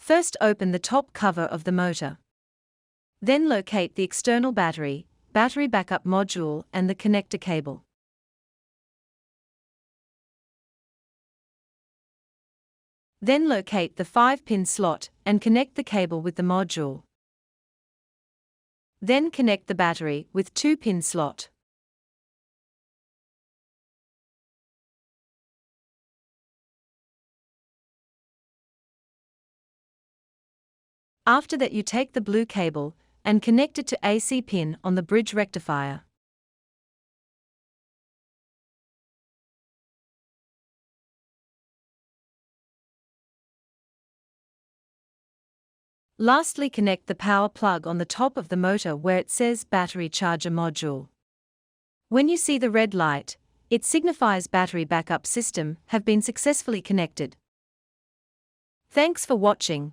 First open the top cover of the motor. Then locate the external battery backup module and the connector cable. Then locate the 5-pin slot and connect the cable with the module. Then connect the battery with 2-pin slot. After that, you take the blue cable and connect it to AC pin on the bridge rectifier. Lastly, connect the power plug on the top of the motor where it says battery charger module. When you see the red light, it signifies battery backup system have been successfully connected. Thanks for watching.